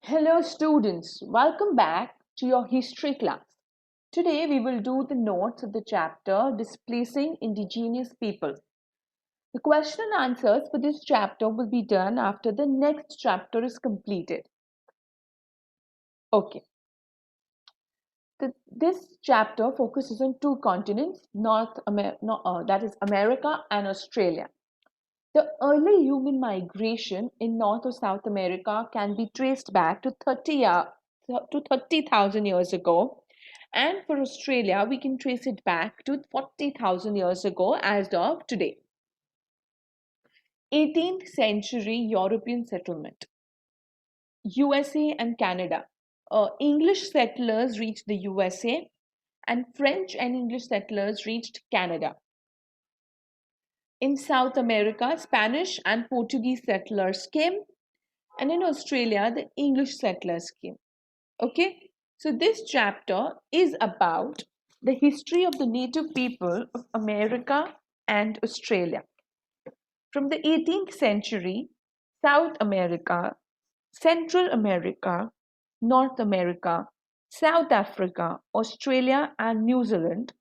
Hello students, welcome back to your history class. Today we will do the notes of the chapter Displacing Indigenous People. The question and answers for this chapter will be done after the next chapter is completed. Okay, this chapter focuses on two continents, that is America and Australia. The early human migration in North or South America can be traced back to 30,000 years ago. And for Australia, we can trace it back to 40,000 years ago as of today. 18th century European settlement. USA and Canada. English settlers reached the USA and French and English settlers reached Canada. In South America, Spanish and Portuguese settlers came, and in Australia, the English settlers came. Okay, so this chapter is about the history of the native people of America and Australia. From the 18th century, South America, Central America, North America, South Africa, Australia, and New Zealand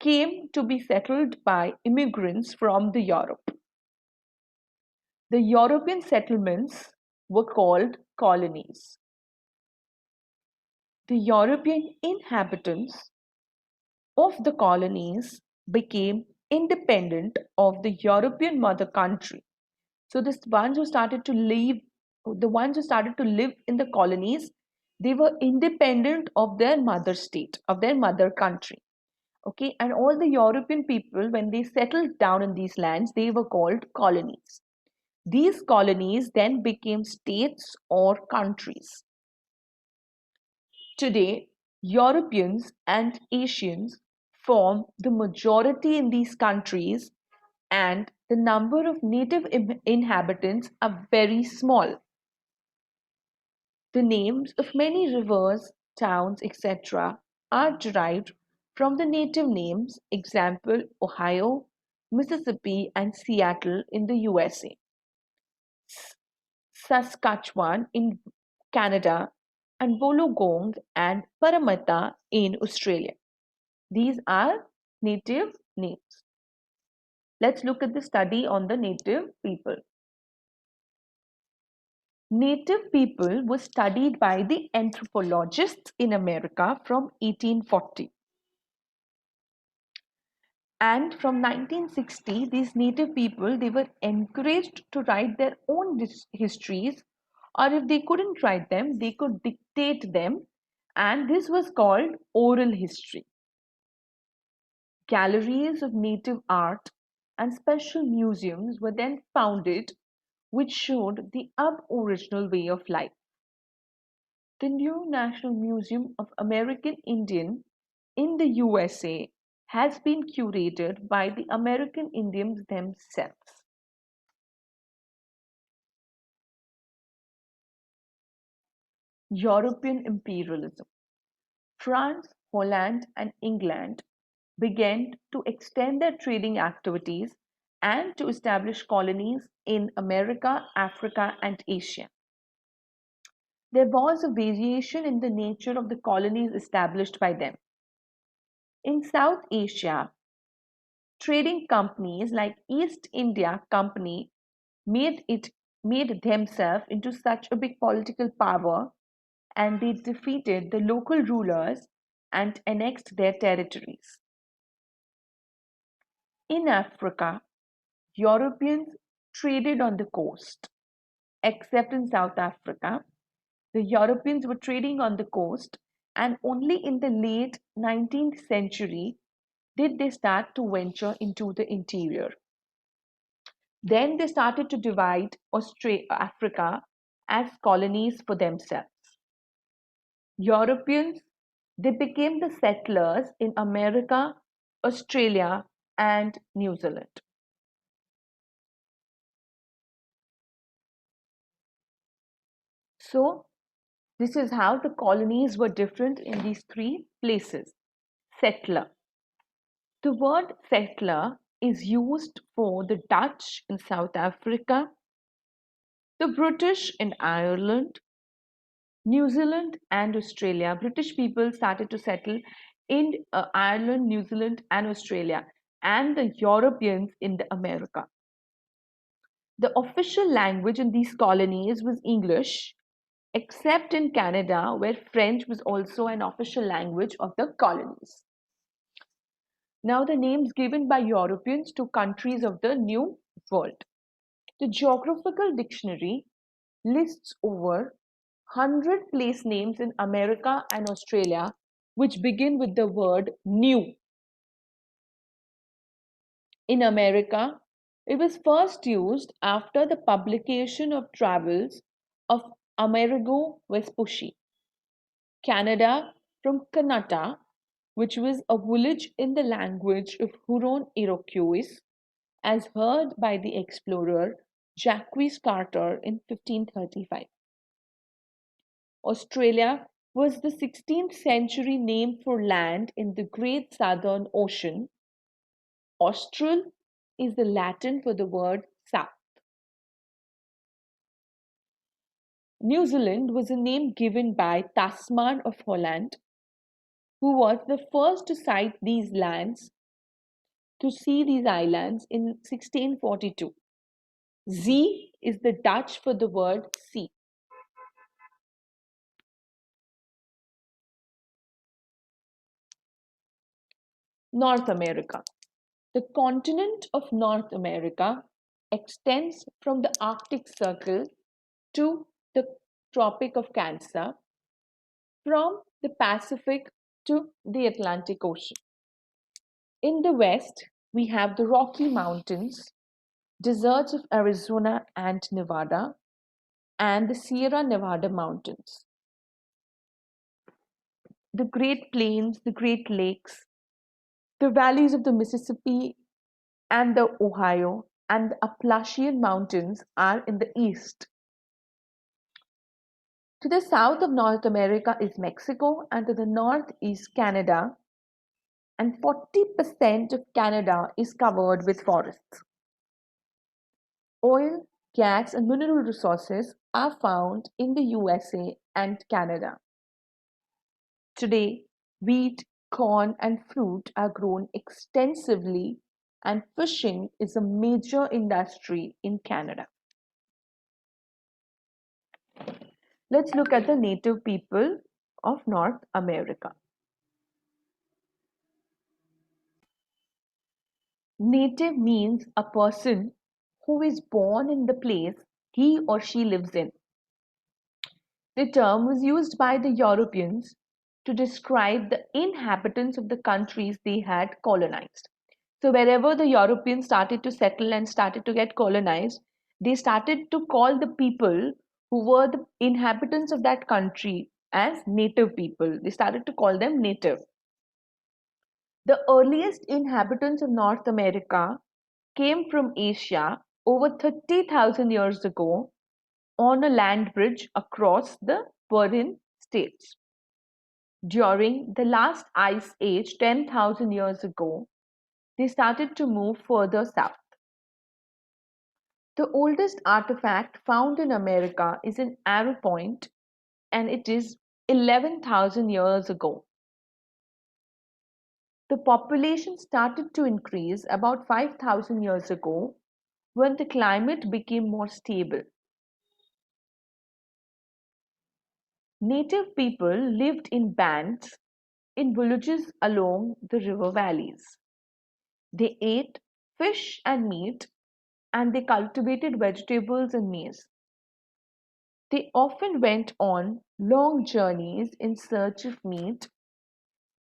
came to be settled by immigrants from the Europe. The European settlements were called colonies. The European inhabitants of the colonies became independent of the European mother country. So the ones who started to live in the colonies, they were independent of their mother state, of their mother country. Okay, and all the European people, when they settled down in these lands, they were called colonies. These colonies then became states or countries. Today, Europeans and Asians form the majority in these countries, and the number of native inhabitants are very small. The names of many rivers, towns, etc. are derived from the native names, example Ohio, Mississippi, and Seattle in the USA, Saskatchewan in Canada, and Wollongong and Parramatta in Australia. These are native names. Let's look at the study on the native people. Native people were studied by the anthropologists in America from 1840. And from 1960, these native people, they were encouraged to write their own histories, or if they couldn't write them, they could dictate them, and this was called oral history. Galleries of native art and special museums were then founded which showed the aboriginal way of life. The new National Museum of American Indian in the USA has been curated by the American Indians themselves. European imperialism. France, Holland, and England began to extend their trading activities and to establish colonies in America, Africa, and Asia. There was a variation in the nature of the colonies established by them. In South Asia, trading companies like East India Company made themselves into such a big political power, and they defeated the local rulers and annexed their territories. In Africa, Europeans traded on the coast. Except in South Africa, the Europeans were trading on the coast, and only in the late 19th century did they start to venture into the interior. Then they started to divide Africa as colonies for themselves. Europeans, they became the settlers in America, Australia, and New Zealand. So, this is how the colonies were different in these three places. Settler. The word settler is used for the Dutch in South Africa, the British in Ireland, New Zealand and Australia. British people started to settle in Ireland, New Zealand, and Australia, and the Europeans in the America. The official language in these colonies was English, except in Canada, where French was also an official language of the colonies. Now, the names given by Europeans to countries of the New World. The Geographical Dictionary lists over 100 place names in America and Australia which begin with the word new. In America, it was first used after the publication of travels of Amerigo Vespucci. Canada from Kanata, which was a village in the language of Huron Iroquois, as heard by the explorer Jacques Carter in 1535. Australia was the 16th century name for land in the Great Southern Ocean. Austral is the Latin for the word south. New Zealand was a name given by Tasman of Holland, who was the first to sight these lands, to see these islands in 1642. Z is the Dutch for the word sea. North America. The continent of North America extends from the Arctic Circle to the Tropic of Cancer, from the Pacific to the Atlantic Ocean. In the west, we have the Rocky Mountains, deserts of Arizona and Nevada, and the Sierra Nevada Mountains. The Great Plains, the Great Lakes, the valleys of the Mississippi and the Ohio, and the Appalachian Mountains are in the east. To the south of North America is Mexico, and to the north is Canada, and 40% of Canada is covered with forests. Oil, gas, and mineral resources are found in the USA and Canada. Today, wheat, corn, and fruit are grown extensively, and fishing is a major industry in Canada. Let's look at the native people of North America. Native means a person who is born in the place he or she lives in. The term was used by the Europeans to describe the inhabitants of the countries they had colonized. So, wherever the Europeans started to settle and started to get colonized, they started to call the people who were the inhabitants of that country as native people. They started to call them native. The earliest inhabitants of North America came from Asia over 30,000 years ago on a land bridge across the Bering Straits. During the last ice age 10,000 years ago, they started to move further south. The oldest artifact found in America is an arrow point, and it is 11,000 years ago. The population started to increase about 5,000 years ago when the climate became more stable. Native people lived in bands in villages along the river valleys. They ate fish and meat, and they cultivated vegetables and maize. They often went on long journeys in search of meat,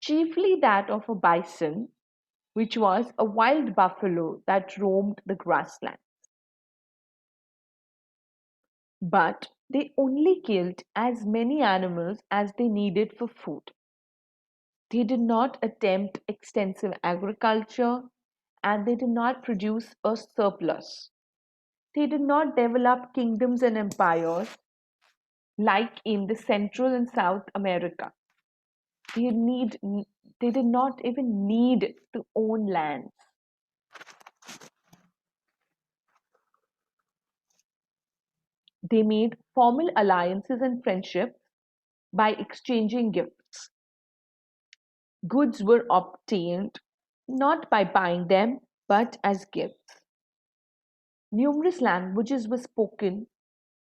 chiefly that of a bison, which was a wild buffalo that roamed the grassland. But they only killed as many animals as they needed for food. They did not attempt extensive agriculture, and they did not produce a surplus. They did not develop kingdoms and empires like in the Central and South America. They, need, they did not even need to own lands. They made formal alliances and friendships by exchanging gifts. Goods were obtained not by buying them, but as gifts. Numerous languages were spoken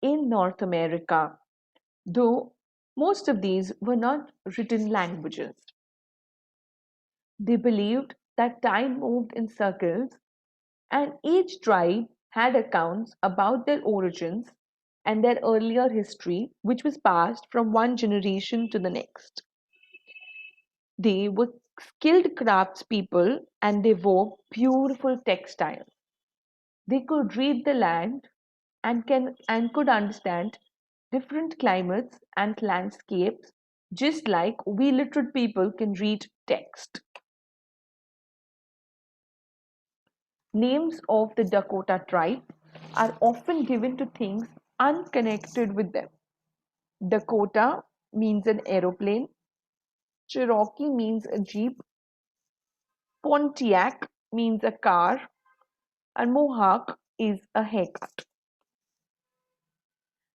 in North America, though most of these were not written languages. They believed that time moved in circles, and each tribe had accounts about their origins and their earlier history, which was passed from one generation to the next. They were skilled craftspeople and they wove beautiful textiles. They could read the land and could understand different climates and landscapes just like we literate people can read text. Names of the Dakota tribe are often given to things unconnected with them. Dakota means an aeroplane, Cherokee means a jeep, Pontiac means a car, and Mohawk is a haircut.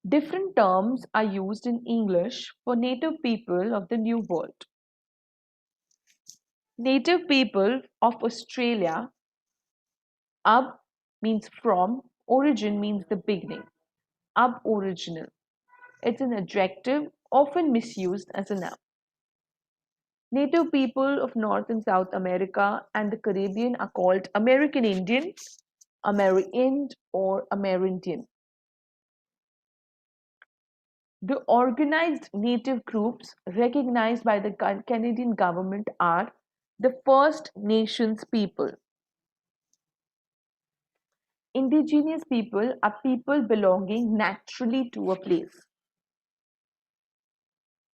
Different terms are used in English for native people of the New World. Native people of Australia, ab means from, origin means the beginning, aboriginal. It's an adjective often misused as a noun. Native people of North and South America and the Caribbean are called American Indian, Amerindian, or Amerindian. The organized native groups recognized by the Canadian government are the First Nations people. Indigenous people are people belonging naturally to a place.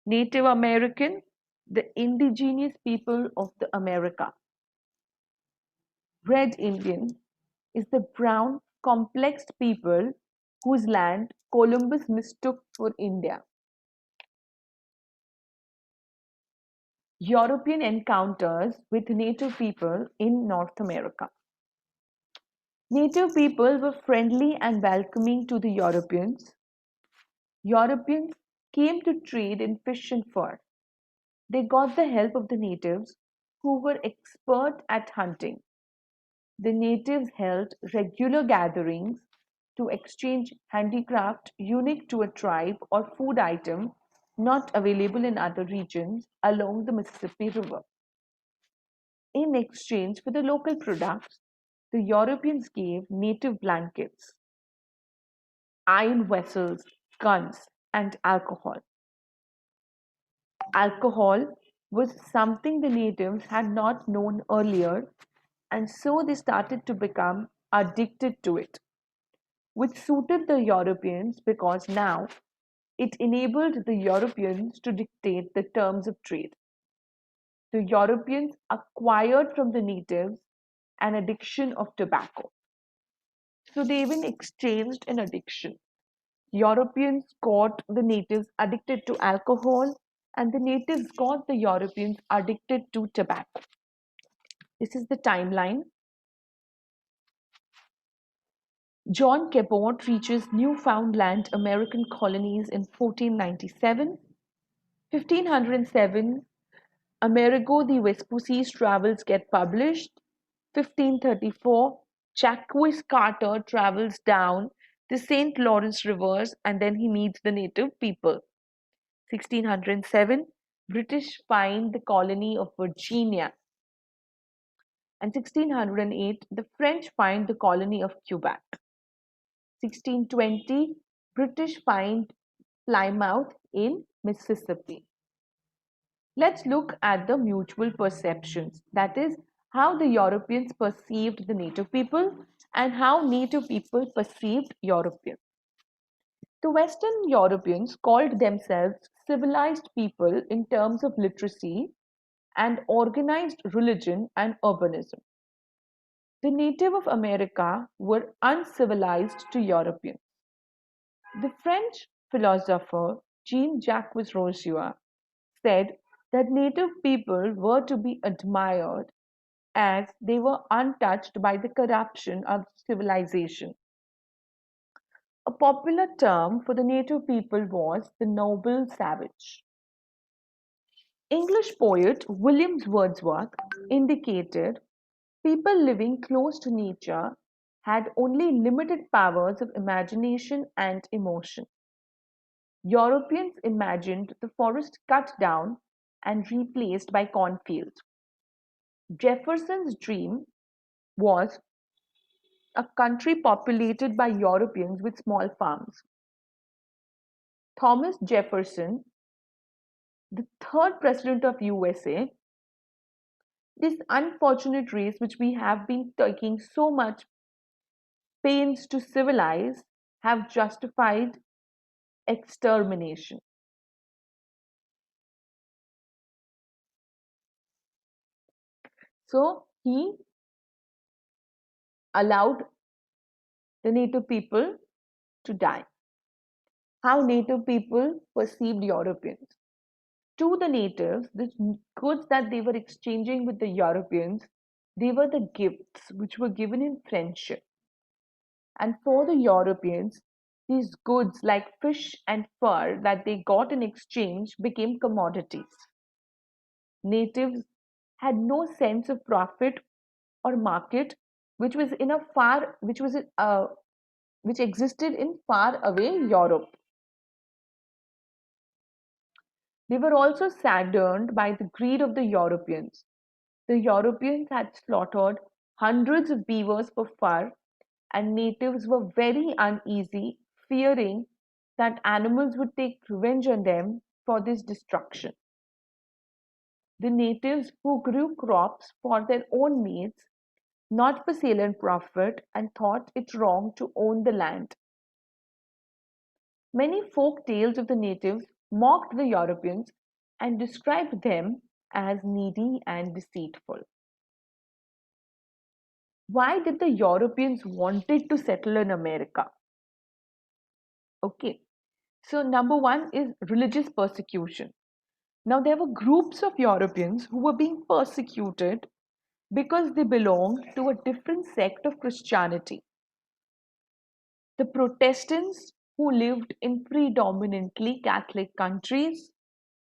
Native American, the indigenous people of the America. Red Indian is the brown, complex people whose land Columbus mistook for India. European encounters with native people in North America. Native people were friendly and welcoming to the Europeans. Europeans came to trade in fish and fur. They got the help of the natives, who were expert at hunting. The natives held regular gatherings to exchange handicraft unique to a tribe or food item not available in other regions along the Mississippi River. In exchange for the local products, the Europeans gave native blankets, iron vessels, guns, and alcohol. Alcohol was something the natives had not known earlier, and so they started to become addicted to it, which suited the Europeans because now it enabled the Europeans to dictate the terms of trade. The Europeans acquired from the natives an addiction of tobacco. So they even exchanged an addiction. Europeans got the natives addicted to alcohol, and the natives got the Europeans addicted to tobacco. This is the timeline. John Cabot reaches Newfoundland American colonies in 1497. 1507, Amerigo the Vespucci's travels get published. 1534, Jacques Carter travels down the St. Lawrence rivers and then he meets the native people. 1607, British find the colony of Virginia. And 1608, the French find the colony of Quebec. 1620, British find Plymouth in Mississippi. Let's look at the mutual perceptions. That is, how the Europeans perceived the native people and how native people perceived Europeans. The Western Europeans called themselves civilized people in terms of literacy and organized religion and urbanism. The native of America were uncivilized to Europeans. The French philosopher Jean-Jacques Rousseau said that native people were to be admired as they were untouched by the corruption of civilization. A popular term for the native people was the noble savage. English poet William Wordsworth indicated people living close to nature had only limited powers of imagination and emotion. Europeans imagined the forest cut down and replaced by cornfields. Jefferson's dream was a country populated by Europeans with small farms. Thomas Jefferson, the third president of USA, this unfortunate race which we have been taking so much pains to civilize, have justified extermination. So he allowed the native people to die. How native people perceived Europeans. To the natives, the goods that they were exchanging with the Europeans, they were the gifts which were given in friendship. And for the Europeans, these goods like fish and fur that they got in exchange became commodities. Natives had no sense of profit or market, which was in a far, which existed in far away Europe. They were also saddened by the greed of the Europeans. The Europeans had slaughtered hundreds of beavers for fur, and natives were very uneasy, fearing that animals would take revenge on them for this destruction. The natives who grew crops for their own needs, not for sale and profit, and thought it wrong to own the land. Many folk tales of the natives mocked the Europeans and described them as needy and deceitful. Why did the Europeans wanted to settle in America? Okay, so number one is religious persecution. Now there were groups of Europeans who were being persecuted because they belonged to a different sect of Christianity. The Protestants who lived in predominantly Catholic countries,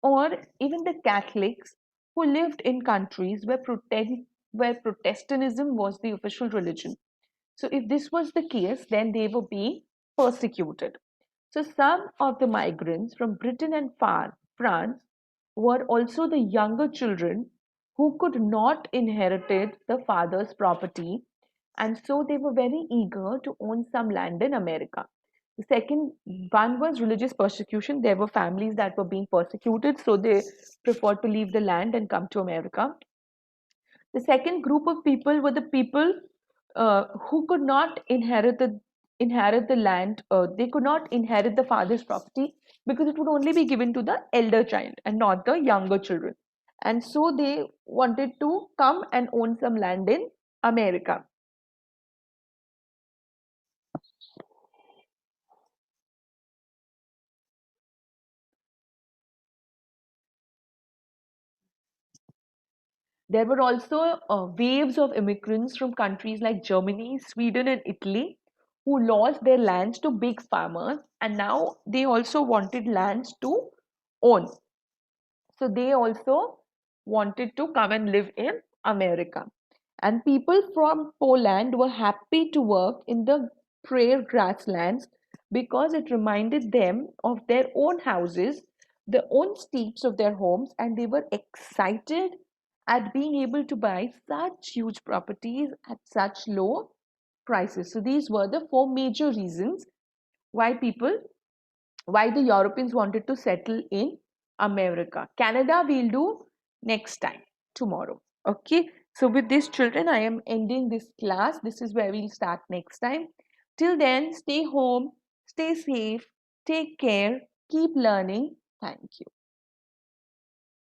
or even the Catholics who lived in countries where Protestantism was the official religion. So, if this was the case, then they were being persecuted. So, some of the migrants from Britain and France were also the younger children who could not inherit the father's property, and so they were very eager to own some land in America. The second one was religious persecution. There were families that were being persecuted, so they preferred to leave the land and come to America. The second group of people were the people who could not inherit the land. They could not inherit the father's property because it would only be given to the elder child and not the younger children. And so they wanted to come and own some land in America. There were also waves of immigrants from countries like Germany, Sweden, and Italy who lost their lands to big farmers, and now they also wanted lands to own. So they also wanted to come and live in America. And people from Poland were happy to work in the prayer grasslands because it reminded them of their own houses, the own steeps of their homes, and they were excited at being able to buy such huge properties at such low prices. So these were the four major reasons why why the Europeans wanted to settle in America. Canada we'll do next time, tomorrow. Okay. So with this, children, I am ending this class. This is where we'll start next time. Till then, stay home, stay safe, take care, keep learning. Thank you.